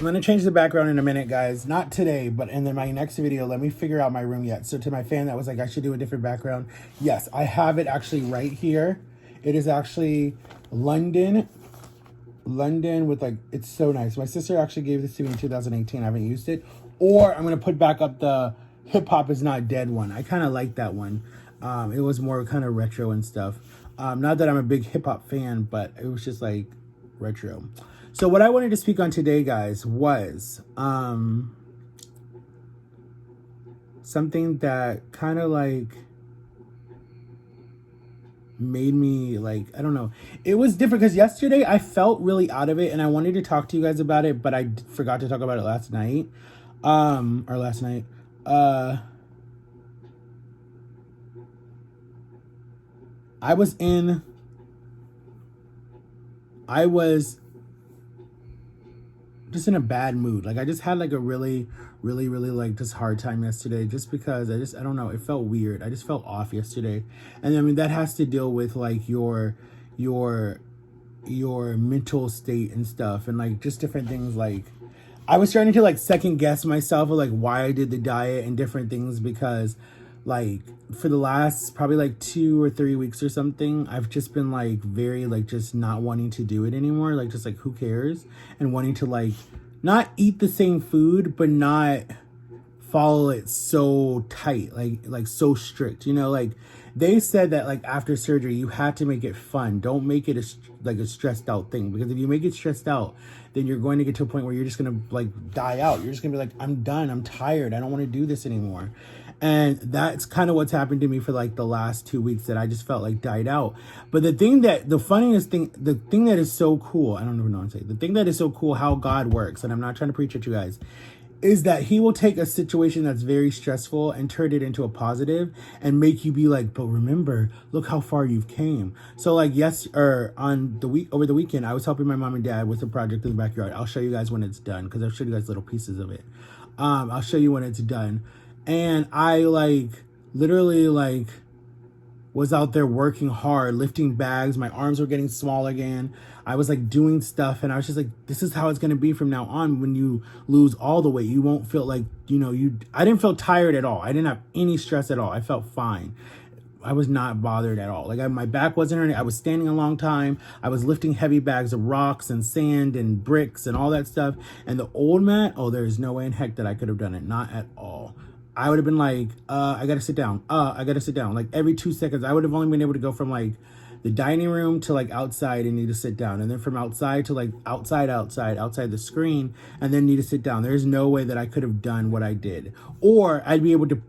going to change the background in a minute, guys. Not today, but in my next video. Let me figure out my room yet. So to my fan that was like, I should do a different background. Yes, I have it actually right here. It is actually London with like, it's so nice. My sister actually gave this to me in 2018. I haven't used it. Or I'm going to put back up the Hip Hop Is Not Dead one. I kind of like that one. It was more kind of retro and stuff. Not that I'm a big hip hop fan, but it was just like retro. So what I wanted to speak on today, guys, was something that kind of like made me like, I don't know. It was different because yesterday I felt really out of it and I wanted to talk to you guys about it, but I forgot to talk about it last night. I was just in a bad mood. Like I just had like a really like just hard time yesterday just because I don't know, it felt weird. I just felt off yesterday. And I mean that has to deal with like your mental state and stuff and like just different things. Like I was starting to like second guess myself of like why I did the diet and different things because like for the last probably like 2 or 3 weeks or something, I've just been like very like just not wanting to do it anymore. Like just like who cares, and wanting to like not eat the same food, but not follow it so tight, like so strict, you know, like they said that like after surgery, you have to make it fun. Don't make it a stressed out thing, because if you make it stressed out, then you're going to get to a point where you're just going to like die out. You're just gonna be like, I'm done. I'm tired. I don't want to do this anymore. And that's kind of what's happened to me for like the last 2 weeks, that I just felt like died out. But the thing that is so cool, I don't even know what to say. The thing that is so cool how God works, and I'm not trying to preach at you guys, is that he will take a situation that's very stressful and turn it into a positive and make you be like, but remember, look how far you've came. So like over the weekend, I was helping my mom and dad with a project in the backyard. I'll show you guys when it's done, because I've showed you guys little pieces of it. I'll show you when it's done. And I like literally like was out there working hard, lifting bags. My arms were getting small again. I was like doing stuff, and I was just like, this is how it's going to be from now on. When you lose all the weight, you won't feel like, you know, I didn't feel tired at all. I didn't have any stress at all. I felt fine. I was not bothered at all. Like my back wasn't hurting. I was standing a long time. I was lifting heavy bags of rocks and sand and bricks and all that stuff. And the old mat, oh, there's no way in heck that I could have done it. Not at all. I would have been like, I gotta sit down. I gotta sit down. Like every 2 seconds, I would have only been able to go from like the dining room to like outside and need to sit down. And then from outside to like outside the screen, and then need to sit down. There's no way that I could have done what I did. Or I'd be able to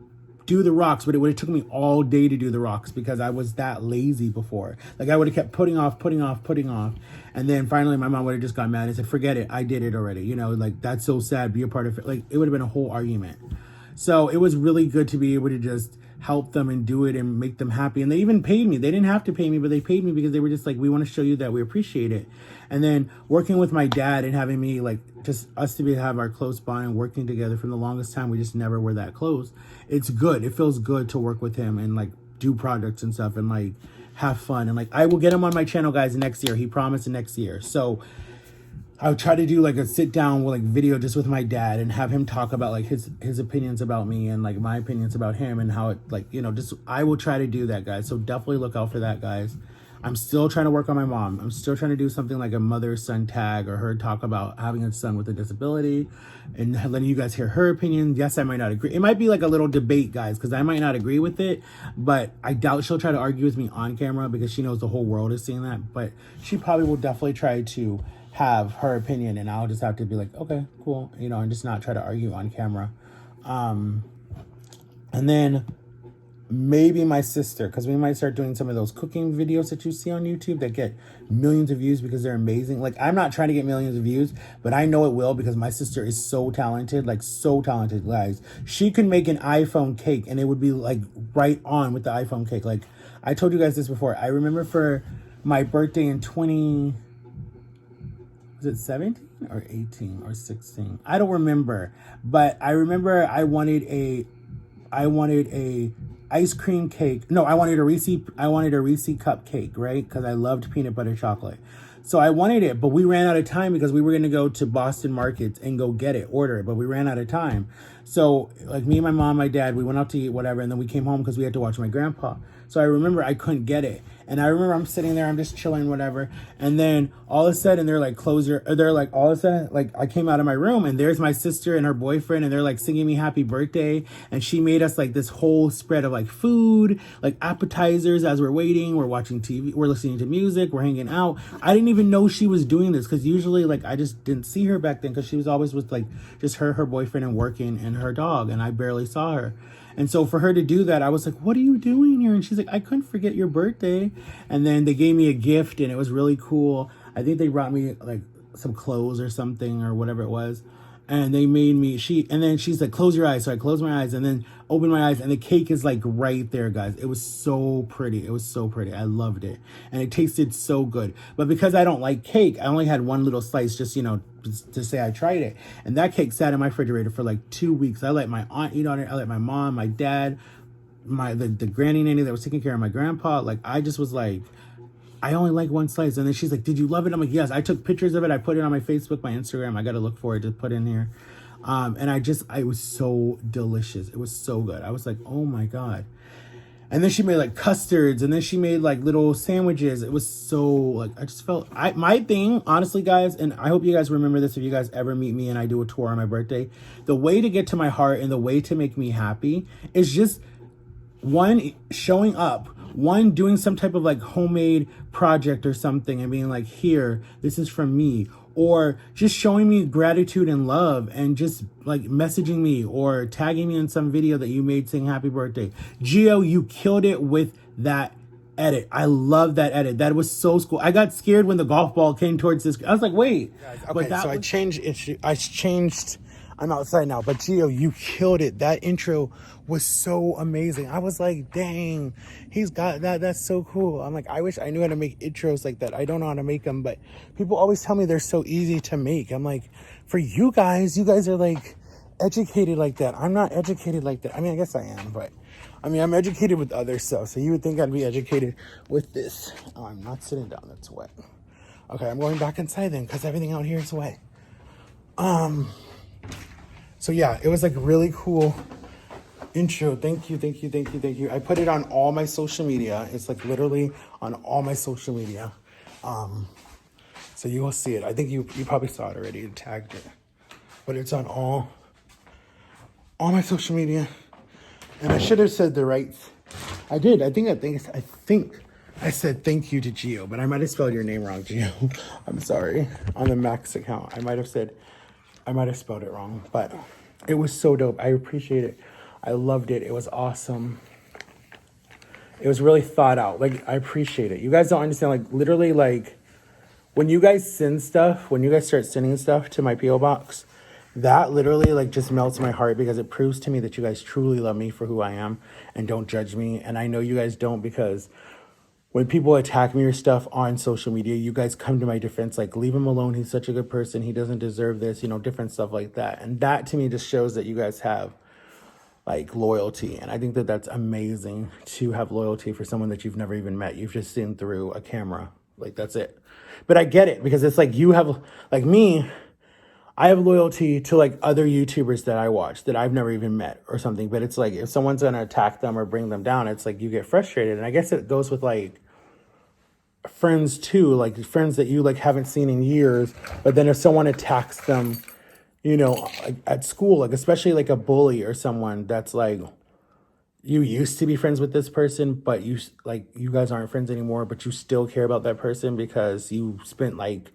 do the rocks, but it would have took me all day to do the rocks because I was that lazy before. Like I would have kept putting off. And then finally my mom would have just got mad and said, forget it. I did it already. You know, like that's so sad. Be a part of it. Like it would have been a whole argument. So it was really good to be able to just help them and do it and make them happy. And they even paid me. They didn't have to pay me, but they paid me because they were just like, we want to show you that we appreciate it. And then working with my dad and having me like just us to have our close bond and working together from the longest time, we just never were that close. It's good. It feels good to work with him and like do projects and stuff and like have fun. And like I will get him on my channel, guys, next year. He promised next year. So I would try to do like a sit down with like video just with my dad and have him talk about like his opinions about me and like my opinions about him and how it like, you know, just I will try to do that, guys. So definitely look out for that, guys. I'm still trying to work on my mom. I'm still trying to do something like a mother-son tag, or her talk about having a son with a disability and letting you guys hear her opinion. Yes, I might not agree. It might be like a little debate, guys, because I might not agree with it, but I doubt she'll try to argue with me on camera because she knows the whole world is seeing that. But she probably will definitely try to have her opinion, and I'll just have to be like, okay, cool, you know, and just not try to argue on camera. And then maybe my sister, because we might start doing some of those cooking videos that you see on YouTube that get millions of views because they're amazing. Like I'm not trying to get millions of views, but I know it will because my sister is so talented, like so talented, guys. She could make an iPhone cake and it would be like right on with the iPhone cake. Like I told you guys this before. I remember for my birthday in 17 or 18 or 16? I don't remember, but I remember I wanted a ice cream cake. No, I wanted a Reesie cupcake, right? Because I loved peanut butter chocolate. So I wanted it, but we ran out of time because we were going to go to Boston markets and go get it, order it, but we ran out of time. So like me and my mom, my dad, we went out to eat, whatever, and then we came home because we had to watch my grandpa. So I remember I couldn't get it. And I remember I'm sitting there, I'm just chilling, whatever. And then all of a sudden they're like, they're like, all of a sudden, like I came out of my room and there's my sister and her boyfriend and they're like singing me happy birthday. And she made us like this whole spread of like food, like appetizers as we're waiting. We're watching TV, we're listening to music, we're hanging out. I didn't even know she was doing this because usually like I just didn't see her back then because she was always with like just her boyfriend and working and her dog. And I barely saw her. And so for her to do that, I was like, what are you doing here? And she's like, I couldn't forget your birthday. And then they gave me a gift and it was really cool. I think they brought me like some clothes or something or whatever it was. And they made me, and then she's like, close your eyes. So I closed my eyes and then opened my eyes and the cake is like right there, guys. It was so pretty. It was so pretty. I loved it. And it tasted so good. But because I don't like cake, I only had one little slice just, to say I tried it. And that cake sat in my refrigerator for like 2 weeks. I let my aunt eat on it. I let my mom, my dad, the granny nanny that was taking care of my grandpa. Like, I just was like, I only like one slice. And then she's like, did you love it? I'm like, yes. I took pictures of it. I put it on my Facebook, my Instagram. I got to look for it to put in here. And it was so delicious. It was so good. I was like, oh my God. And then she made like custards and then she made like little sandwiches. It was so like, I just felt, my thing, honestly, guys, and I hope you guys remember this if you guys ever meet me and I do a tour on my birthday, the way to get to my heart and the way to make me happy is just one, showing up, one, doing some type of like homemade project or something and being like, here, this is from me, or just showing me gratitude and love and just like messaging me or tagging me in some video that you made saying happy birthday. Gio, you killed it with that edit. I love that edit. That was so cool. I got scared when the golf ball came towards this. I was like, wait. Okay, so I changed. I'm outside now, but Gio, you killed it. That intro was so amazing. I was like, dang, he's got that. That's so cool. I'm like, I wish I knew how to make intros like that. I don't know how to make them, but people always tell me they're so easy to make. I'm like, for you guys are like educated like that. I'm not educated like that. I mean, I guess I am, but I mean, I'm educated with other stuff. So you would think I'd be educated with this. Oh, I'm not sitting down. That's wet. Okay, I'm going back inside then because everything out here is wet. So yeah, it was like really cool intro. Thank you. I put it on all my social media. It's like literally on all my social media. So you will see it. I think you probably saw it already and tagged it. But it's on all my social media. And I should have said the right. I did. I think I said thank you to Gio, but I might have spelled your name wrong, Gio. I'm sorry. On the Max account, I might have spelled it wrong, but it was so dope. I appreciate it. I loved it. It was awesome. It was really thought out. Like, I appreciate it. You guys don't understand, like, literally, like, when you guys start sending stuff to my P.O. box, that literally, like, just melts my heart because it proves to me that you guys truly love me for who I am and don't judge me. And I know you guys don't because when people attack me or stuff on social media, you guys come to my defense, like, leave him alone. He's such a good person. He doesn't deserve this, different stuff like that. And that to me just shows that you guys have like loyalty. And I think that that's amazing to have loyalty for someone that you've never even met. You've just seen through a camera. Like, that's it. But I get it because it's like you have, like me, I have loyalty to like other YouTubers that I watch that I've never even met or something. But it's like if someone's going to attack them or bring them down, it's like you get frustrated. And I guess it goes with like friends too, like friends that you like haven't seen in years. But then if someone attacks them, like at school, like especially like a bully or someone that's like, you used to be friends with this person, but you guys aren't friends anymore, but you still care about that person because you spent like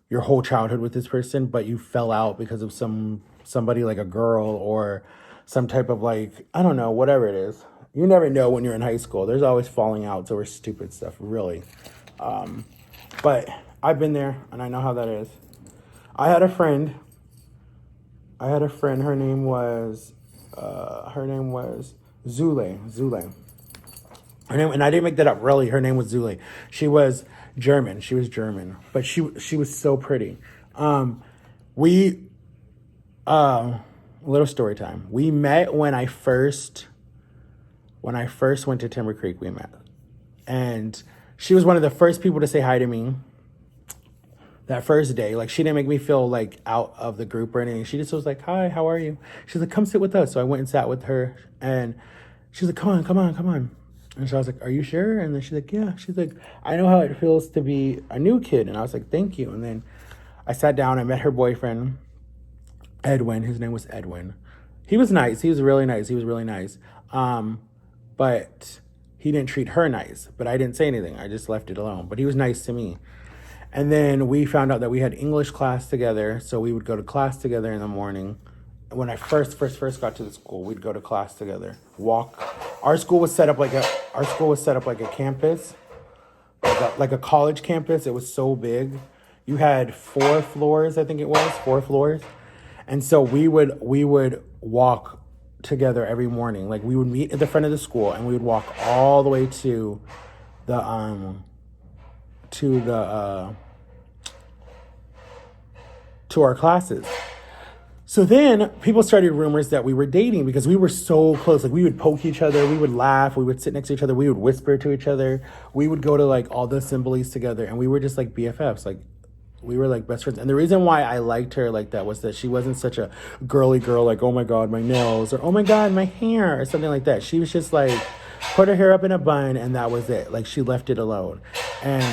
your whole childhood with this person, but you fell out because of somebody like a girl or some type of like, I don't know, whatever it is. You never know when you're in high school. There's always falling outs over stupid stuff, really. But I've been there and I know how that is. I had a friend, her name was Zule. Her name, and I didn't make that up, really. Her name was Zule. She was German, but she was so pretty. Little story time. We met when I first went to Timber Creek, we met. And she was one of the first people to say hi to me. that first day. Like, she didn't make me feel like out of the group or anything. She just was like, hi, how are you? She's like, come sit with us. So I went and sat with her, and she's like, come on, come on, come on. And so I was like, are you sure? And then she's like, yeah. She's like, I know how it feels to be a new kid. And I was like, thank you. And then I sat down, I met her boyfriend, Edwin. His name was Edwin. He was nice. He was really nice. He was really nice. But he didn't treat her nice. But I didn't say anything. I just left it alone. But he was nice to me. And then we found out that we had English class together. So we would go to class together in the morning. When I first got to the school, we'd go to class together. Walk. Our school was set up like a campus, like a college campus. It was so big. You had 4 floors, I think it was 4 floors. And so we would walk together every morning. Like, we would meet at the front of the school, and we would walk all the way to our classes. So then people started rumors that we were dating because we were so close. Like, we would poke each other, we would laugh, we would sit next to each other, we would whisper to each other, we would go to like all the assemblies together, and we were just like BFFs. Like, we were like best friends. And the reason why I liked her like that was that she wasn't such a girly girl, like, oh my God, my nails, or oh my God, my hair, or something like that. She was just like, put her hair up in a bun, and that was it. Like, she left it alone. And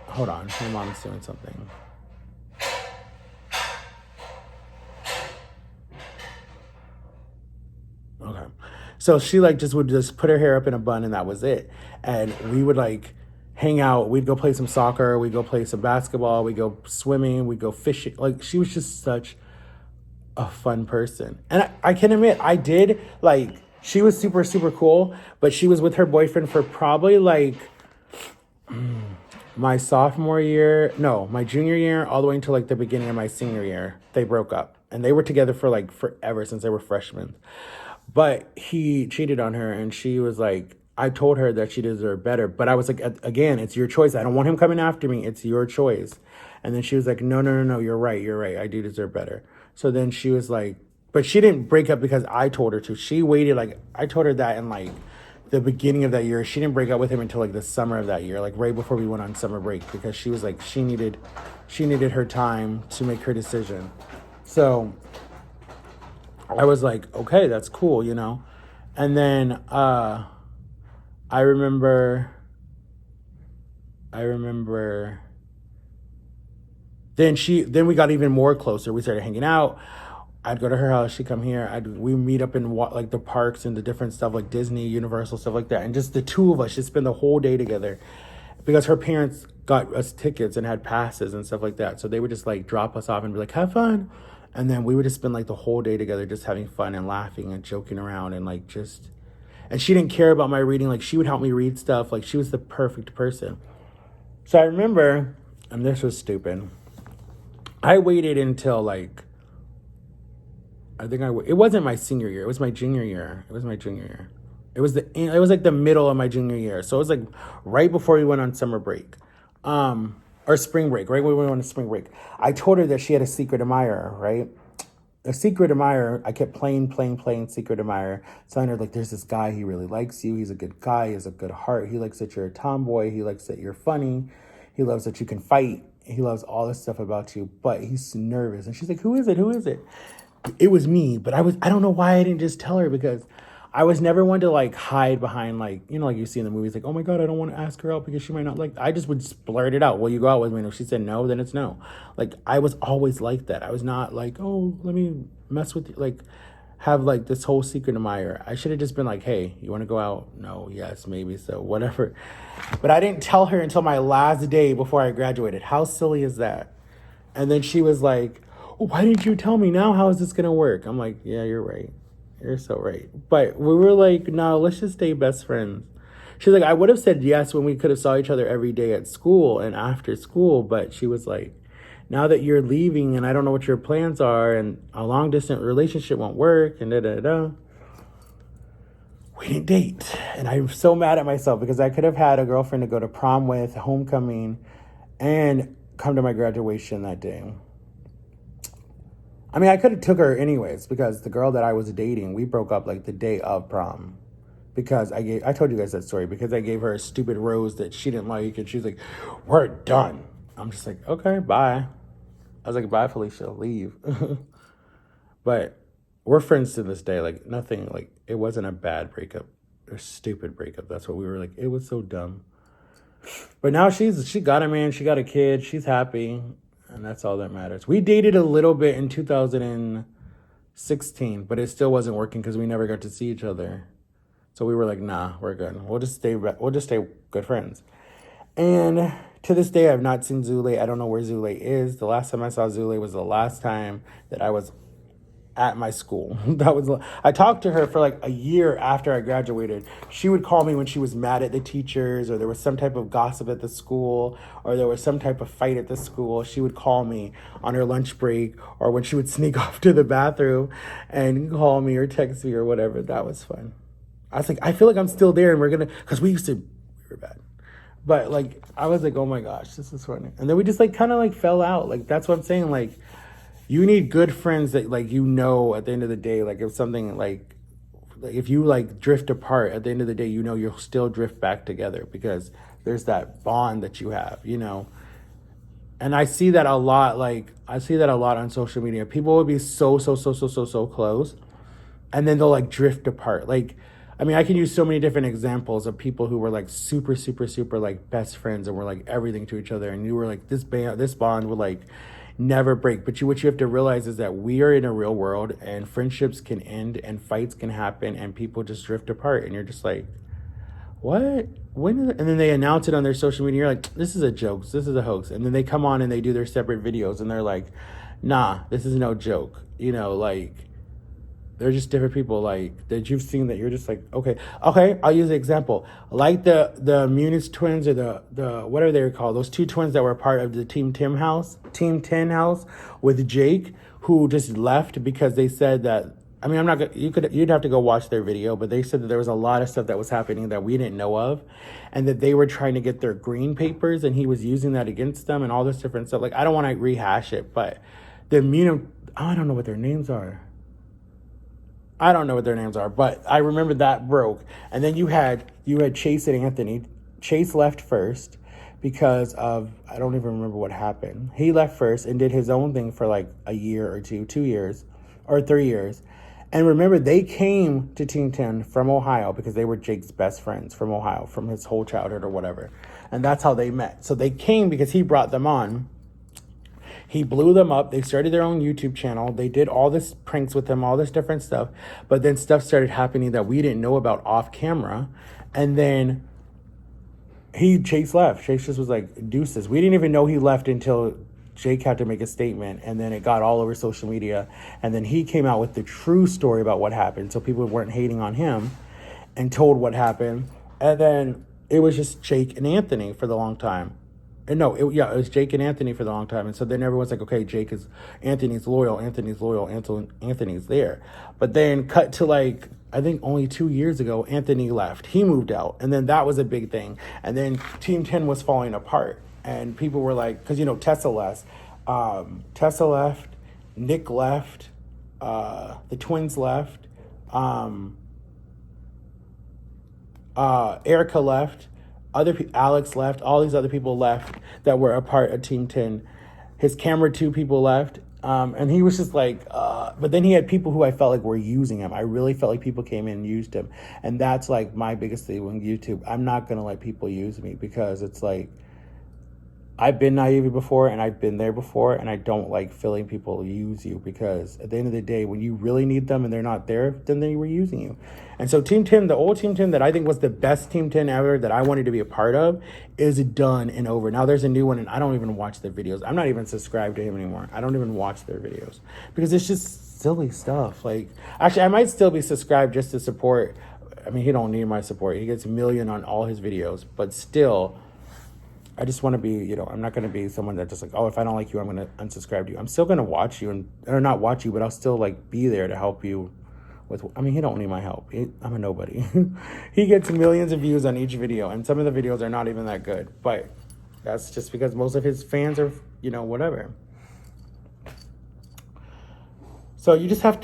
hold on, my mom's doing something. Okay. So she like would just put her hair up in a bun, and that was it. And we would like hang out. We'd go play some soccer. We'd go play some basketball. We'd go swimming. We'd go fishing. Like, she was just such a fun person. And I can admit, I did, like, she was super, super cool, but she was with her boyfriend for probably like my junior year, all the way until like the beginning of my senior year. They broke up, and they were together for like forever, since they were freshmen. But he cheated on her, and she was like, I told her that she deserved better. But I was like, again, it's your choice. I don't want him coming after me. It's your choice. And then she was like, no, you're right. I do deserve better. So then she was like, but she didn't break up because I told her to. She waited, like, I told her that in like the beginning of that year. She didn't break up with him until like the summer of that year, like right before we went on summer break, because she was like, she needed her time to make her decision. So I was like, okay, that's cool, you know? And then I remember then we got even more closer. We started hanging out. I'd go to her house, she'd come here. We meet up in like the parks and the different stuff, like Disney, Universal, stuff like that. And just the two of us just spend the whole day together, because her parents got us tickets and had passes and stuff like that. So they would just like drop us off and be like, have fun. And then we would just spend like the whole day together, just having fun and laughing and joking around, and like just, and she didn't care about my reading. Like, she would help me read stuff. Like, she was the perfect person. So I remember, and this was stupid, I waited until like, it wasn't my senior year. It was my junior year. It was like the middle of my junior year. So it was like right before we went on summer break. Or spring break, right when we went on spring break. I told her that she had a secret admirer, right? A secret admirer. I kept playing secret admirer, telling her, like, there's this guy, he really likes you. He's a good guy. He has a good heart. He likes that you're a tomboy. He likes that you're funny. He loves that you can fight. He loves all this stuff about you, but he's nervous. And she's like, who is it? It was me, but I don't know why I didn't just tell her, because I was never one to like hide behind, like, you know, like you see in the movies, like, oh my God, I don't want to ask her out because she might not like, I just would blurt it out. Will you go out with me? And if she said no, then it's no. Like, I was always like that. I was not like, oh, let me mess with you. Like, have like this whole secret admirer. I should have just been like, hey, you want to go out? No, yes, maybe, so whatever. But I didn't tell her until my last day before I graduated. How silly is that? And then she was like, oh, why didn't you tell me now? How is this going to work? I'm like, yeah, you're right. You're so right. But we were like, no, let's just stay best friends. She's like, I would have said yes when we could have saw each other every day at school and after school. But she was like, now that you're leaving and I don't know what your plans are and a long distance relationship won't work and we didn't date. And I'm so mad at myself because I could have had a girlfriend to go to prom with, homecoming, and come to my graduation that day. I mean, I could have took her anyways, because the girl that I was dating, we broke up like the day of prom. Because I told you guys that story, because I gave her a stupid rose that she didn't like, and she's like, we're done. I'm just like, okay, bye. I was like, bye, Felicia, leave. But we're friends to this day. Like, nothing, like, it wasn't a bad breakup or stupid breakup. That's what we were like. It was so dumb. But now she got a man, she got a kid, she's happy, and that's all that matters. We dated a little bit in 2016, but it still wasn't working because we never got to see each other. So we were like, nah, we're good. We'll just stay good friends. And to this day, I've not seen Zule. I don't know where Zule is. The last time I saw Zule was the last time that I was at my school. I talked to her for like a year after I graduated. She would call me when she was mad at the teachers, or there was some type of gossip at the school, or there was some type of fight at the school. She would call me on her lunch break, or when she would sneak off to the bathroom and call me or text me or whatever. That was fun. I was like, I feel like I'm still there, and because we were bad. But like, I was like, oh my gosh, this is funny. And then we just like kind of like fell out. Like, that's what I'm saying. Like, you need good friends that, like, you know, at the end of the day, like, if something, like if you, like, drift apart, at the end of the day, you know, you'll still drift back together because there's that bond that you have, you know? And I see that a lot, on social media. People will be so close, and then they'll, like, drift apart. Like, I mean, I can use so many different examples of people who were, like, super, like, best friends and were, like, everything to each other. And you were, like, this bond would, like, never break. But what you have to realize is that we are in a real world, and friendships can end and fights can happen and people just drift apart, and you're just like, what? And then they announce it on their social media. You're like, this is a joke. This is a hoax. And then they come on and they do their separate videos and they're like, nah, this is no joke. You know, like, they're just different people, like, that you've seen that you're just like, okay, I'll use an example. Like the Muniz twins, or the whatever they were called, those two twins that were part of the Team 10 house with Jake, who just left because they said that, I mean, I'm not gonna, you'd have to go watch their video, but they said that there was a lot of stuff that was happening that we didn't know of, and that they were trying to get their green papers, and he was using that against them and all this different stuff. Like, I don't want to rehash it, but I don't know what their names are. But I remember that broke. And then you had Chase and Anthony. Chase left first because of, I don't even remember what happened. He left first and did his own thing for like a year or 2 years or 3 years. And remember, they came to Team 10 from Ohio because they were Jake's best friends from Ohio, from his whole childhood or whatever. And that's how they met. So they came because he brought them on. He blew them up. They started their own YouTube channel. They did all this pranks with him, all this different stuff. But then stuff started happening that we didn't know about off camera. And then Chase left. Chase just was like, deuces. We didn't even know he left until Jake had to make a statement. And then it got all over social media. And then he came out with the true story about what happened, so people weren't hating on him, and told what happened. And then it was just Jake and Anthony for the long time. And no, it was Jake and Anthony for the long time. And so then everyone's like, okay, Anthony's loyal, Anthony's there. But then cut to like, I think only 2 years ago, Anthony left. He moved out. And then that was a big thing. And then Team 10 was falling apart. And people were like, because, you know, Tessa left. Nick left. The twins left. Erica left. Alex left. All these other people left that were a part of Team 10. His camera 2 people left. And he was just like, but then he had people who I felt like were using him. I really felt like people came in and used him. And that's like my biggest thing with YouTube. I'm not going to let people use me, because it's like, I've been naive before, and I've been there before, and I don't like feeling people use you, because at the end of the day, when you really need them and they're not there, then they were using you. And so Team 10, the old Team 10 that I think was the best Team 10 ever that I wanted to be a part of, is done and over. Now there's a new one, and I don't even watch their videos. I'm not even subscribed to him anymore. I don't even watch their videos because it's just silly stuff. Like, actually, I might still be subscribed just to support. I mean, he don't need my support. He gets 1 million on all his videos, but still, I just want to be, you know, I'm not going to be someone that just like, oh, if I don't like you, I'm going to unsubscribe to you. I'm still going to watch you, or not watch you, but I'll still like be there to help you with, I mean, he don't need my help. I'm a nobody. He gets millions of views on each video, and some of the videos are not even that good, but that's just because most of his fans are, you know, whatever. So you just have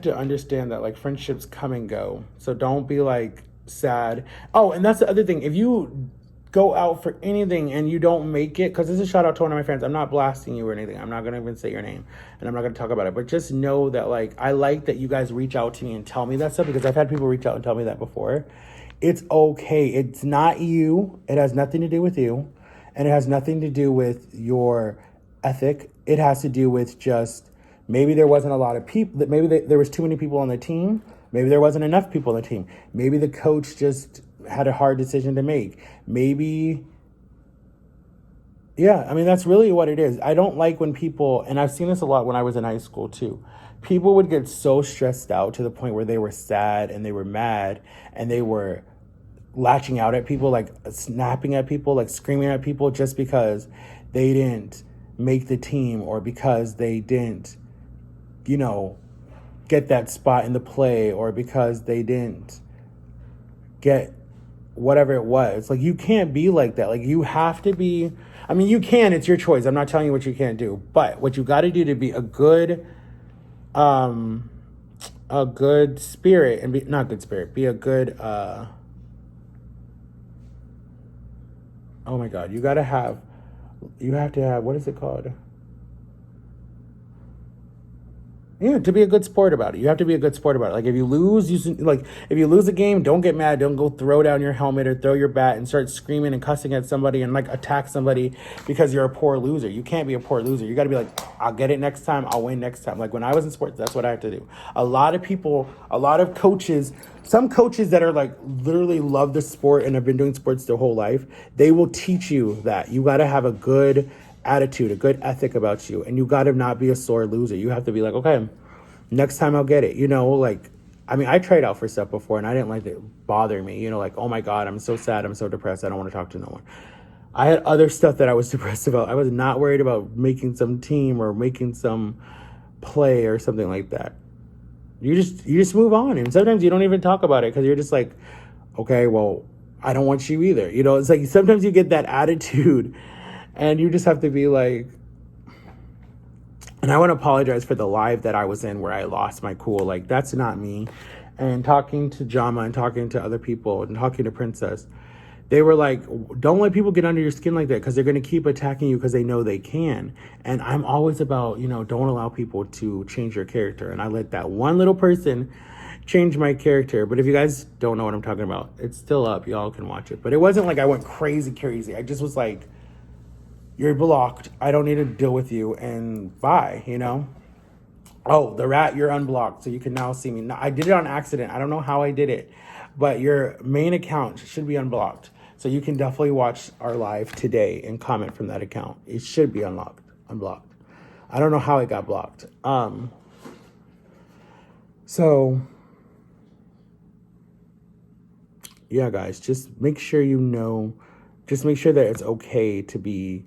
to understand that like friendships come and go. So don't be like sad. Oh, and that's the other thing. If you go out for anything and you don't make it, because this is a shout out to one of my friends. I'm not blasting you or anything. I'm not going to even say your name and I'm not going to talk about it. But just know that, like, I like that you guys reach out to me and tell me that stuff, because I've had people reach out and tell me that before. It's okay. It's not you. It has nothing to do with you. And it has nothing to do with your ethic. It has to do with just maybe there wasn't a lot of people, that maybe there was too many people on the team. Maybe there wasn't enough people on the team. Maybe the coach just had a hard decision to make. Maybe, yeah, I mean, that's really what it is. I don't like when people, and I've seen this a lot when I was in high school too, people would get so stressed out to the point where they were sad and they were mad and they were lashing out at people, like snapping at people, like screaming at people, just because they didn't make the team, or because they didn't, get that spot in the play, or because they didn't get whatever it was. Like, you can't be like that. Like, you have to be, I mean, you can, it's your choice. I'm not telling you what you can't do, but what you got to do to be a good spirit, and be not good spirit, be a good, oh my God, you have to have, what is it called? Yeah, to be a good sport about it. You have to be a good sport about it. Like, if you lose, if you lose a game, don't get mad. Don't go throw down your helmet or throw your bat and start screaming and cussing at somebody and, like, attack somebody because you're a poor loser. You can't be a poor loser. You got to be like, I'll get it next time. I'll win next time. Like, when I was in sports, that's what I have to do. A lot of coaches, some coaches that are, like, literally love the sport and have been doing sports their whole life, they will teach you that you got to have a good attitude, a good ethic about you, and you got to not be a sore loser. You have to be like, okay, next time I'll get it. Like, I mean, I tried out for stuff before and I didn't like it bother me, like, oh my God, I'm so sad, I'm so depressed, I don't want to talk to no one. I had other stuff that I was depressed about. I was not worried about making some team or making some play or something like that. You just move on, and sometimes you don't even talk about it because you're just like, okay, well, I don't want you either. It's like sometimes you get that attitude and you just have to be like, and I want to apologize for the live that I was in where I lost my cool. Like, that's not me. And talking to Jama and talking to other people and talking to Princess, they were like, don't let people get under your skin like that, because they're going to keep attacking you because they know they can. And I'm always about, don't allow people to change your character. And I let that one little person change my character. But if you guys don't know what I'm talking about, it's still up. Y'all can watch it. But it wasn't like I went crazy. I just was like, you're blocked. I don't need to deal with you, and bye, Oh, the rat, you're unblocked, so you can now see me. Now, I did it on accident. I don't know how I did it, but your main account should be unblocked. So you can definitely watch our live today and comment from that account. It should be unblocked. I don't know how it got blocked. So yeah, guys, just make sure just make sure that it's okay to be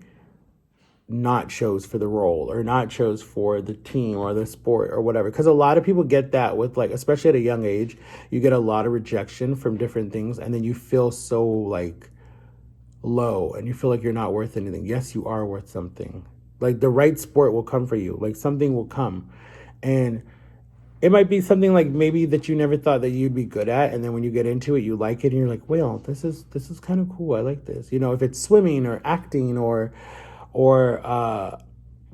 not chose for the role or not chose for the team or the sport or whatever. Because a lot of people get that with, like, especially at a young age, you get a lot of rejection from different things. And then you feel so, like, low and you feel like you're not worth anything. Yes, you are worth something. Like, the right sport will come for you. Like, something will come. And it might be something like maybe that you never thought that you'd be good at. And then when you get into it, you like it and you're like, well, this is kind of cool. I like this. If it's swimming or acting or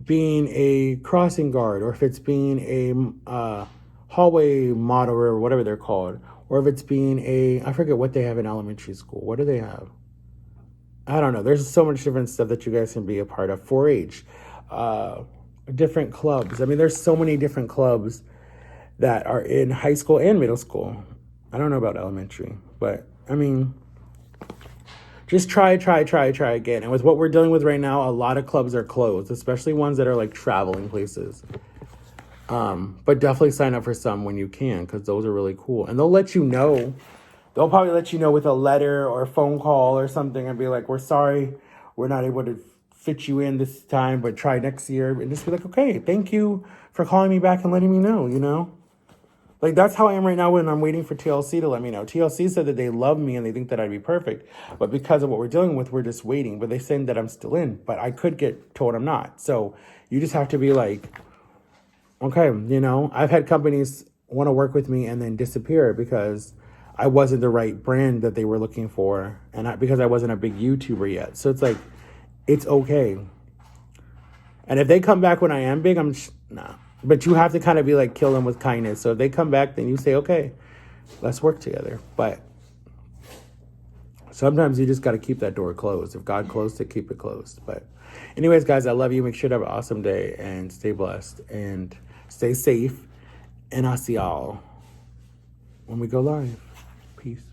being a crossing guard, or if it's being a hallway model or whatever they're called, or if it's being I forget what they have in elementary school. What do they have? I don't know. There's so much different stuff that you guys can be a part of. 4-H, different clubs. I mean, there's so many different clubs that are in high school and middle school. I don't know about elementary, but I mean, just try again. And with what we're dealing with right now, a lot of clubs are closed, especially ones that are like traveling places. But definitely sign up for some when you can, because those are really cool. And they'll let you know. They'll probably let you know with a letter or a phone call or something and be like, we're sorry, we're not able to fit you in this time, but try next year. And just be like, okay, thank you for calling me back and letting me know, Like, that's how I am right now when I'm waiting for TLC to let me know. TLC said that they love me and they think that I'd be perfect. But because of what we're dealing with, we're just waiting. But they saying that I'm still in. But I could get told I'm not. So you just have to be like, okay, I've had companies want to work with me and then disappear because I wasn't the right brand that they were looking for, and because I wasn't a big YouTuber yet. So it's like, it's okay. And if they come back when I am big, nah. But you have to kind of be like, kill them with kindness. So if they come back, then you say, okay, let's work together. But sometimes you just got to keep that door closed. If God closed it, keep it closed. But anyways, guys, I love you. Make sure to have an awesome day and stay blessed and stay safe. And I'll see y'all when we go live. Peace.